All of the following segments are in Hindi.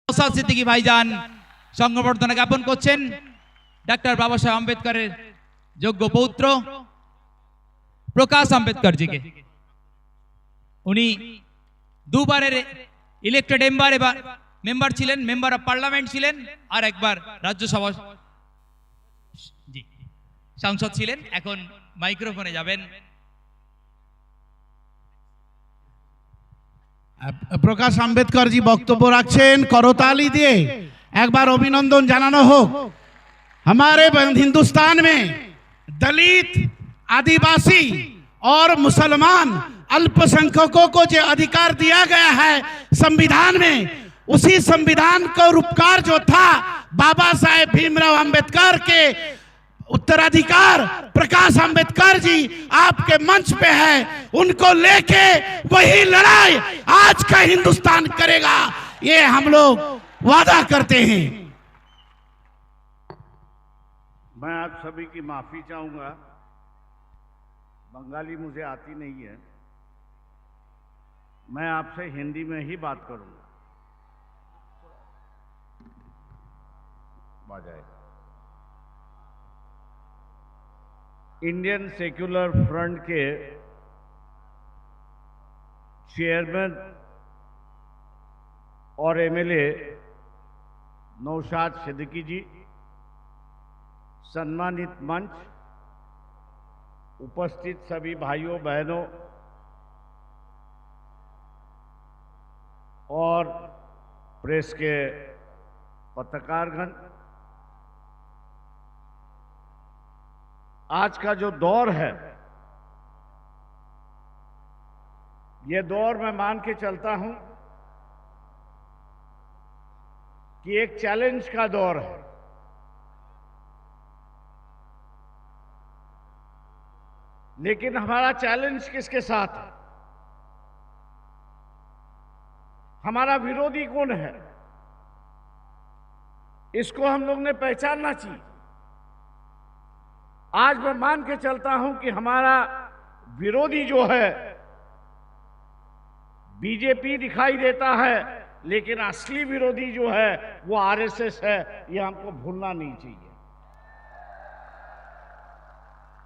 নওশাদ সিদ্দিকী ভাইজান সংবর্ধনা জ্ঞাপন করছেন ডক্টর বাবা সাহেব আম্বেদকরের যোগ্য পৌত্র প্রকাশ আম্বেদকর জিকে। উনি দুবারের ইলেক্টেড মেম্বার ছিলেন, মেম্বার অফ পার্লামেন্ট ছিলেন, আর একবার রাজ্যসভা সাংসদ ছিলেন। এখন মাইক্রোফোনে যাবেন। প্রকাশ আম্বেদকর জি বক্তব্য রাখছেন, করতালি দিয়ে একবার अभिनंदन জানানো হোক। हमारे हिंदुस्तान में दलित, आदिवासी और मुसलमान अल्पसंख्यकों को जो अधिकार दिया गया है संविधान में, उसी संविधान का उपकार जो था बाबा साहेब भीमराव अंबेडकर के उत्तराधिकार प्रकाश अंबेडकर जी आपके मंच पे है। उनको लेके वही लड़ाई आज का हिंदुस्तान करेगा, ये हम लोग वादा करते हैं। मैं आप सभी की माफी चाहूंगा, बंगाली मुझे आती नहीं है, मैं आपसे हिंदी में ही बात करूंगा। बाजाए इंडियन सेक्युलर फ्रंट के चेयरमैन और एमएलए नौशाद सिद्दीकी जी, सम्मानित मंच, उपस्थित सभी भाइयों बहनों और प्रेस के पत्रकारगण, आज का जो दौर है, ये दौर मैं मान के चलता हूं कि एक चैलेंज का दौर है। लेकिन हमारा चैलेंज किसके साथ है? हमारा विरोधी कौन है, इसको हम लोग ने पहचानना चाहिए। आज मैं मान के चलता हूं कि हमारा विरोधी जो है बीजेपी दिखाई देता है, लेकिन असली विरोधी जो है वो आरएसएस है, ये हमको भूलना नहीं चाहिए।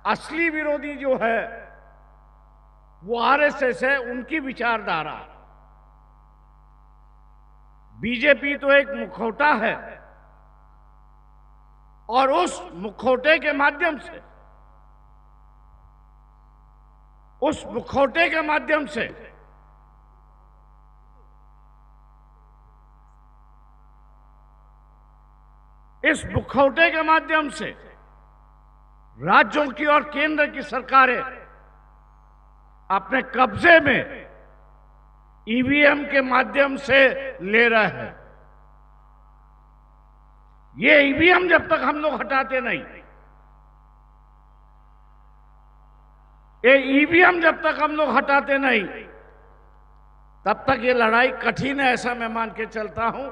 असली विरोधी जो है वो आरएसएस है, उनकी विचारधारा। बीजेपी तो एक मुखौटा है, और उस मुखौटे के माध्यम से इस मुखौटे के माध्यम से राज्यों की और केंद्र की सरकारें अपने कब्जे में ईवीएम के माध्यम से ले रहे हैं। ये ईवीएम जब तक हम लोग हटाते नहीं, ये ईवीएम जब तक हम लोग हटाते नहीं, तब तक ये लड़ाई कठिन है, ऐसा मैं मान के चलता हूं।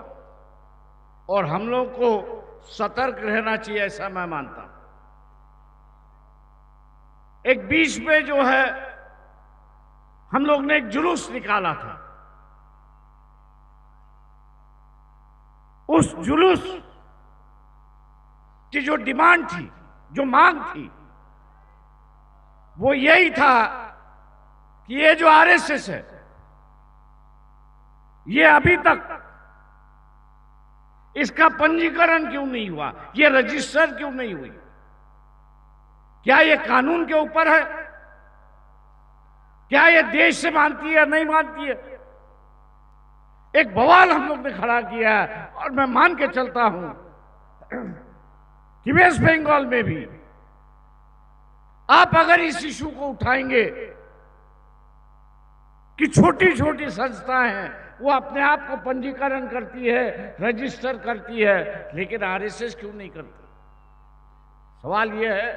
और हम लोग को सतर्क रहना चाहिए, ऐसा मैं मानता हूं। एक बीच में जो है हम लोग ने एक जुलूस निकाला था, उस जुलूस की जो डिमांड थी, जो मांग थी, वो यही था कि ये जो आरएसएस है, ये अभी तक इसका पंजीकरण क्यों नहीं हुआ, ये रजिस्टर क्यों नहीं हुई? क्या ये कानून के ऊपर है? क्या ये देश से मानती है या नहीं मानती है? एक बवाल हम लोग ने खड़ा किया है। और मैं मान के चलता हूं कि वेस्ट बंगाल में भी आप अगर इस इशू को उठाएंगे कि छोटी छोटी संस्थाएं हैं, वो अपने आप को पंजीकरण करती है, रजिस्टर करती है, लेकिन आरएसएस क्यों नहीं करती? सवाल यह है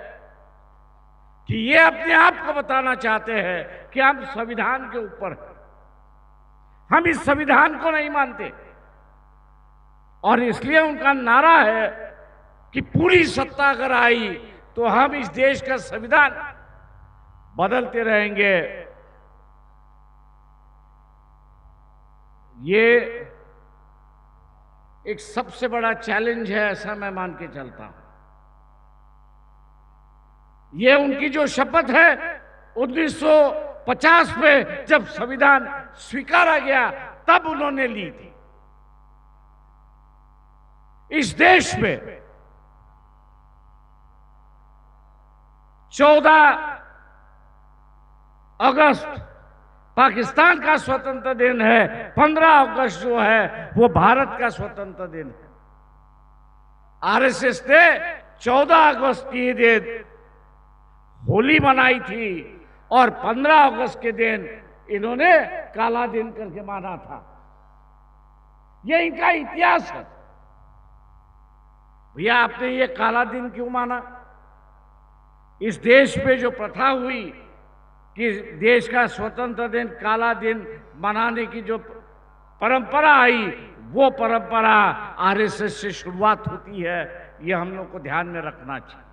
कि ये अपने आप को बताना चाहते हैं कि हम संविधान के ऊपर हैं, हम इस संविधान को नहीं मानते, और इसलिए उनका नारा है कि पूरी सत्ता अगर आई तो हम इस देश का संविधान बदलते रहेंगे। ये एक सबसे बड़ा चैलेंज है, ऐसा मैं मान के चलता हूं। ये उनकी जो शपथ है 1950 में जब संविधान स्वीकारा गया तब उन्होंने ली थी। इस देश में 14 अगस्त पाकिस्तान का स्वतंत्र दिन है, 15 अगस्त जो है वो भारत का स्वतंत्र दिन है। आरएसएस ने 14 अगस्त की दिन होली मनाई थी और 15 अगस्त के दिन इन्होंने काला दिन करके माना था। ये इनका इतिहास है। भैया आपने ये काला दिन क्यों माना? इस देश पे जो प्रथा हुई कि देश का स्वतंत्र दिन काला दिन मनाने की जो परंपरा आई, वो परंपरा आरएसएस से शुरुआत होती है। ये हम लोग को ध्यान में रखना चाहिए।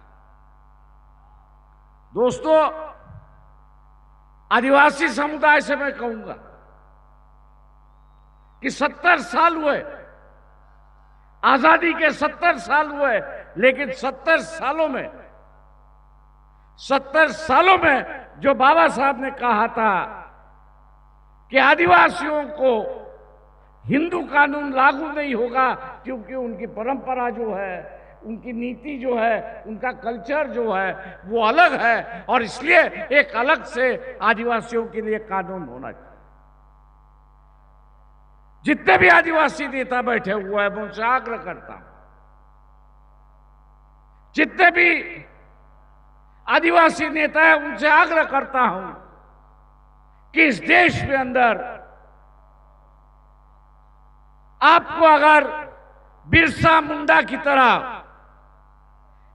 दोस्तों, आदिवासी समुदाय से मैं कहूंगा कि 70 साल हुए, आजादी के 70 साल हुए, लेकिन 70 सालों में जो बाबा साहब ने कहा था कि आदिवासियों को हिंदू कानून लागू नहीं होगा क्योंकि उनकी परंपरा जो है, उनकी नीति जो है, उनका कल्चर जो है वो अलग है और इसलिए एक अलग से आदिवासियों के लिए कानून होना चाहिए। जितने भी आदिवासी नेता बैठे हुए हैं मैं उनसे आग्रह करता हूं, जितने भी आदिवासी नेता हैं उनसे आग्रह करता हूं कि इस देश के अंदर आपको अगर बिरसा मुंडा की तरह,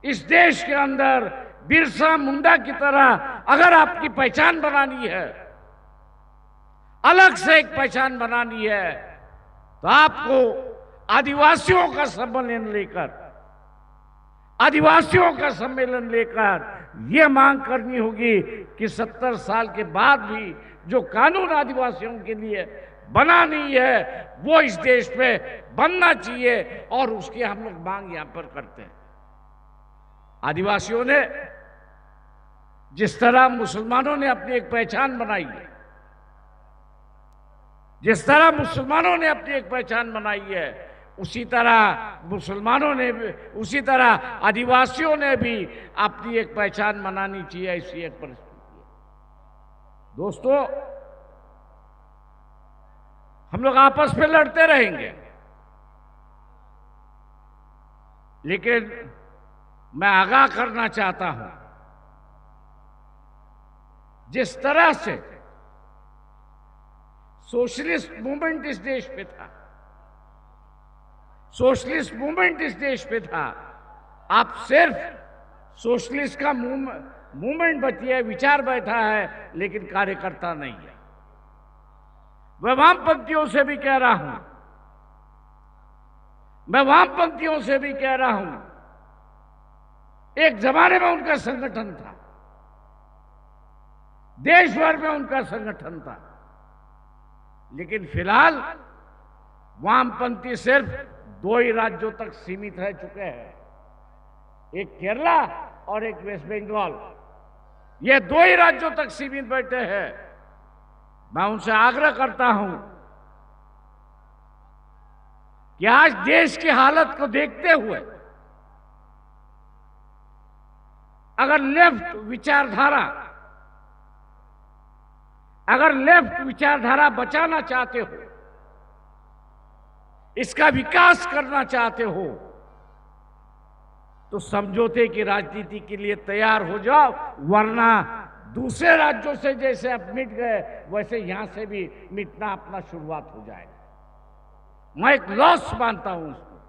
इस देश के अंदर बिरसा मुंडा की तरह अगर आपकी पहचान बनानी है, अलग से एक पहचान बनानी है, तो आपको आदिवासियों का सम्मेलन लेकर यह मांग करनी होगी कि 70 साल के बाद भी जो कानून आदिवासियों के लिए बना नहीं है वो इस देश में बनना चाहिए और उसकी हम लोग मांग यहां पर करते हैं। आदिवासियों ने जिस तरह मुसलमानों ने अपनी एक पहचान बनाई है, जिस तरह मुसलमानों ने अपनी एक पहचान बनाई है, उसी तरह आदिवासियों ने भी अपनी एक पहचान बनानी चाहिए। ऐसी एक परिस्थिति है। दोस्तों, हम लोग आपस में लड़ते रहेंगे, लेकिन मैं आगाह करना चाहता हूं, जिस तरह से सोशलिस्ट मूवमेंट इस देश पे था, आप सिर्फ सोशलिस्ट का मूवमेंट बतिया, विचार बैठा है, लेकिन कार्यकर्ता नहीं है। मैं वामपंथियों से भी कह रहा हूं, एक जमाने में उनका संगठन था, देश भर में उनका संगठन था, लेकिन फिलहाल वामपंथी सिर्फ 2 ही राज्यों तक सीमित रह चुके हैं, एक केरला और एक वेस्ट बंगाल। ये 2 ही राज्यों तक सीमित बैठे हैं। मैं उनसे आग्रह करता हूं कि आज देश की हालत को देखते हुए अगर लेफ्ट विचारधारा बचाना चाहते हो, इसका विकास करना चाहते हो, तो समझौते की राजनीति के लिए तैयार हो जाओ, वरना दूसरे राज्यों से जैसे अब मिट गए वैसे यहां से भी मिटना अपना शुरुआत हो जाएगा। मैं एक लॉस मानता हूं उसको,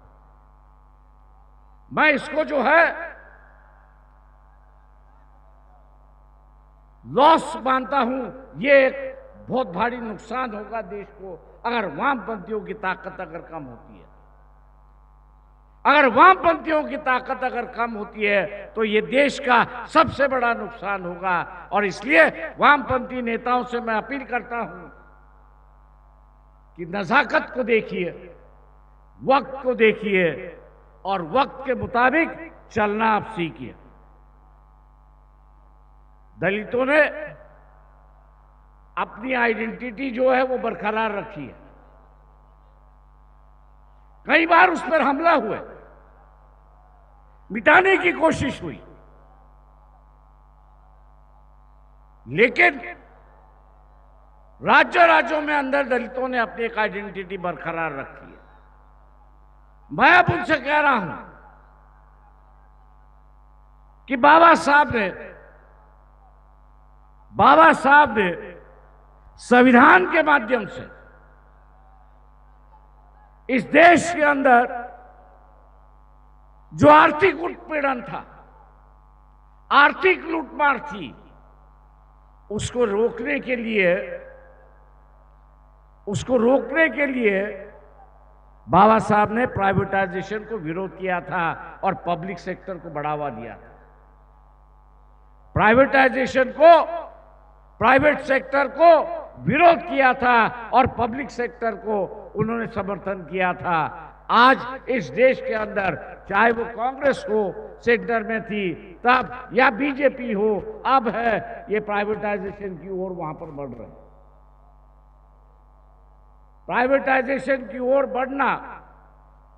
मैं इसको जो है लॉस मानता हूं। ये एक बहुत भारी नुकसान होगा देश को अगर वामपंथियों की ताकत अगर कम होती है। अगर वामपंथियों की ताकत अगर कम होती है तो ये देश का सबसे बड़ा नुकसान होगा। और इसलिए वामपंथी नेताओं से मैं अपील करता हूं कि नजाकत को देखिए, वक्त को देखिए और वक्त के मुताबिक चलना आप सीखिए। दलितों ने अपनी आइडेंटिटी जो है वो बरकरार रखी है। कई बार उस पर हमला हुए, मिटाने की कोशिश हुई, लेकिन राज्यों में अंदर दलितों ने अपनी एक आइडेंटिटी बरकरार रखी है। मैं अब उनसे कह रहा हूं कि बाबा साहब ने संविधान के माध्यम से इस देश के अंदर जो आर्थिक उत्पीड़न था, आर्थिक लूटमार थी, उसको रोकने के लिए बाबा साहब ने प्राइवेटाइजेशन को विरोध किया था और पब्लिक सेक्टर को बढ़ावा दिया था। प्राइवेट सेक्टर को विरोध किया था और पब्लिक सेक्टर को उन्होंने समर्थन किया था। आज इस देश के अंदर चाहे वो कांग्रेस हो सेंटर में थी तब, या बीजेपी हो अब है, ये प्राइवेटाइजेशन की ओर वहां पर बढ़ रहे हैं। प्राइवेटाइजेशन की ओर बढ़ना,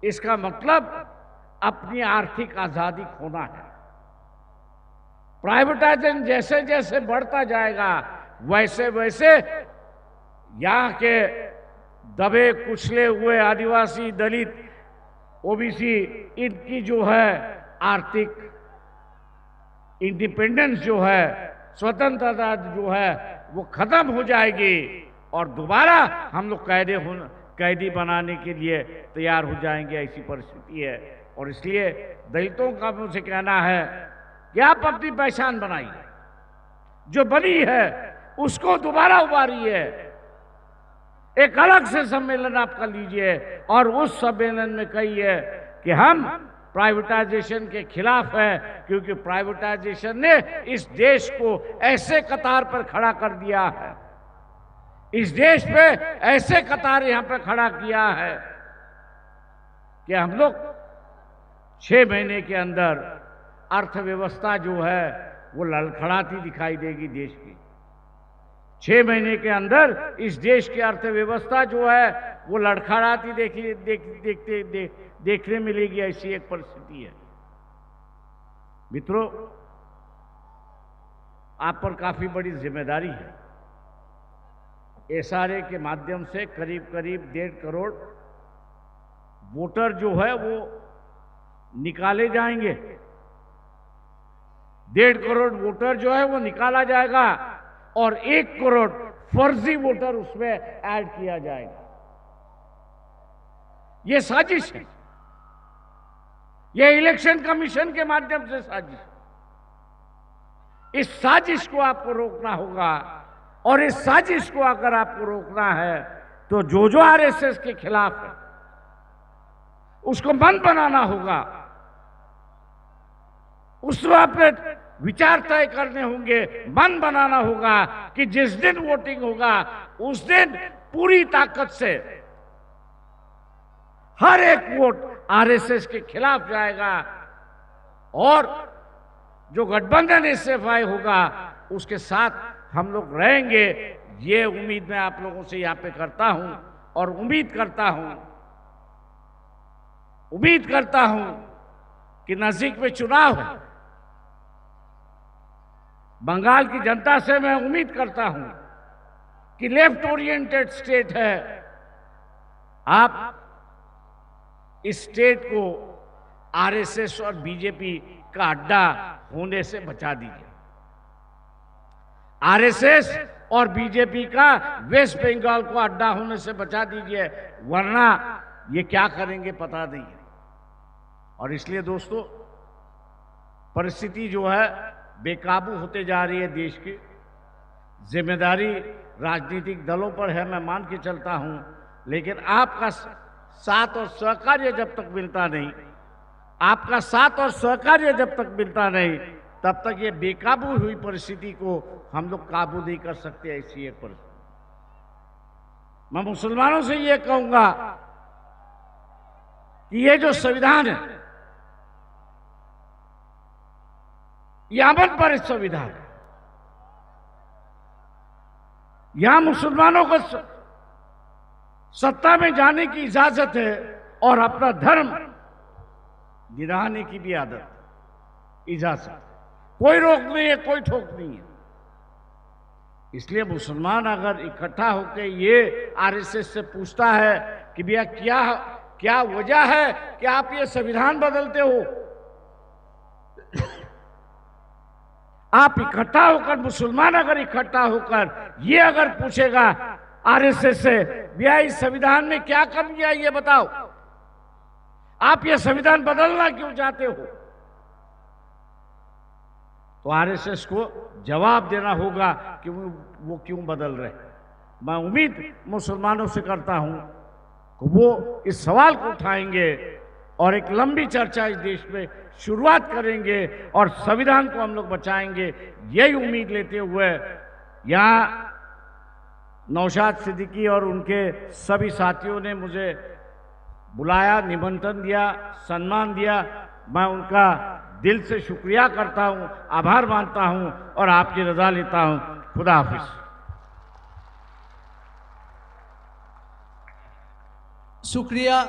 इसका मतलब अपनी आर्थिक आजादी खोना है। प्राइवेटाइजेशन जैसे जैसे बढ़ता जाएगा वैसे वैसे यहां के दबे कुचले हुए आदिवासी, दलित, ओबीसी, इनकी जो है आर्थिक इंडिपेंडेंस जो है, स्वतंत्रता जो है वो खत्म हो जाएगी और दोबारा हम लोग कैदी बनाने के लिए तैयार हो जाएंगे। ऐसी परिस्थिति है और इसलिए दलितों का मुझसे कहना है कि आप अपनी पहचान बनाइए, जो बनी है उसको दोबारा उभारिए, एक अलग से सम्मेलन आप कर लीजिए और उस सम्मेलन में कहिए कि हम प्राइवेटाइजेशन के खिलाफ है, क्योंकि प्राइवेटाइजेशन ने इस देश को ऐसे कतार पर खड़ा कर दिया है, इस देश पे ऐसे कतार यहां पे खड़ा किया है कि हम लोग 6 महीने के अंदर अर्थव्यवस्था जो है वो लड़खड़ाती दिखाई देगी देश की। 6 महीने के अंदर इस देश की अर्थव्यवस्था जो है वो लड़खड़ाती देखने मिलेगी। ऐसी एक परिस्थिति है। मित्रों, आप पर काफी बड़ी जिम्मेदारी है। एसआरए के माध्यम से करीब 1.5 करोड़ वोटर जो है वो निकाले जाएंगे। 1.5 करोड़ वोटर जो है वो निकाला जाएगा और 1 करोड़ फर्जी वोटर उसमें ऐड किया जाएगा। ये साजिश है, ये इलेक्शन कमीशन के माध्यम से साजिश है। इस साजिश को आपको रोकना होगा और इस साजिश को अगर आपको रोकना है तो जो आरएसएस के खिलाफ है उसको बंद बनाना होगा। उसको अपने विचार तय करने होंगे, मन बनाना होगा कि जिस दिन वोटिंग होगा उस दिन पूरी ताकत से हर एक वोट आरएसएस के खिलाफ जाएगा और जो गठबंधन एसएफआई होगा उसके साथ हम लोग रहेंगे। ये उम्मीद मैं आप लोगों से यहां पे करता हूं और उम्मीद करता हूं कि नजदीक में चुनाव है। बंगाल की जनता से मैं उम्मीद करता हूं कि लेफ्ट ओरिएंटेड स्टेट है, आप इस स्टेट को आरएसएस और बीजेपी का अड्डा होने से बचा दीजिए। आरएसएस और बीजेपी का वेस्ट बंगाल को अड्डा होने से बचा दीजिए, वरना ये क्या करेंगे पता नहीं है। और इसलिए दोस्तों, परिस्थिति जो है बेकाबू होते जा रही है देश की। जिम्मेदारी राजनीतिक दलों पर है, मैं मान के चलता हूं, लेकिन आपका साथ और सहकार्य जब तक मिलता नहीं, आपका साथ और सहकार्य जब तक मिलता नहीं, तब तक ये बेकाबू हुई परिस्थिति को हम लोग काबू नहीं कर सकते। ऐसी एक परिस्थिति, मैं मुसलमानों से ये कहूंगा कि ये जो संविधान है, ये अमन पर संविधान है। यहां मुसलमानों को सत्ता में जाने की इजाजत है और अपना धर्म गिराने की भी इजाजत है। कोई रोक नहीं है, कोई ठोक नहीं है। इसलिए मुसलमान अगर इकट्ठा होकर ये आरएसएस से पूछता है कि भैया क्या क्या वजह है कि आप ये संविधान बदलते हो, आप इकट्ठा होकर, मुसलमान अगर इकट्ठा होकर ये अगर पूछेगा आरएसएस से, भैया इस संविधान में क्या कमी है ये बताओ, आप ये संविधान बदलना क्यों चाहते हो, तो आरएसएस को जवाब देना होगा कि वो क्यों बदल रहे। मैं उम्मीद मुसलमानों से करता हूं कि वो इस सवाल को उठाएंगे और एक लंबी चर्चा इस देश में शुरुआत करेंगे और संविधान को हम लोग बचाएंगे। यही उम्मीद लेते हुए यहाँ नौशाद सिद्दीकी और उनके सभी साथियों ने मुझे बुलाया, निमंत्रण दिया, सम्मान दिया। मैं उनका दिल से शुक्रिया करता हूं, आभार मानता हूं और आपकी रजा लेता हूं। खुदा हाफिज। शुक्रिया।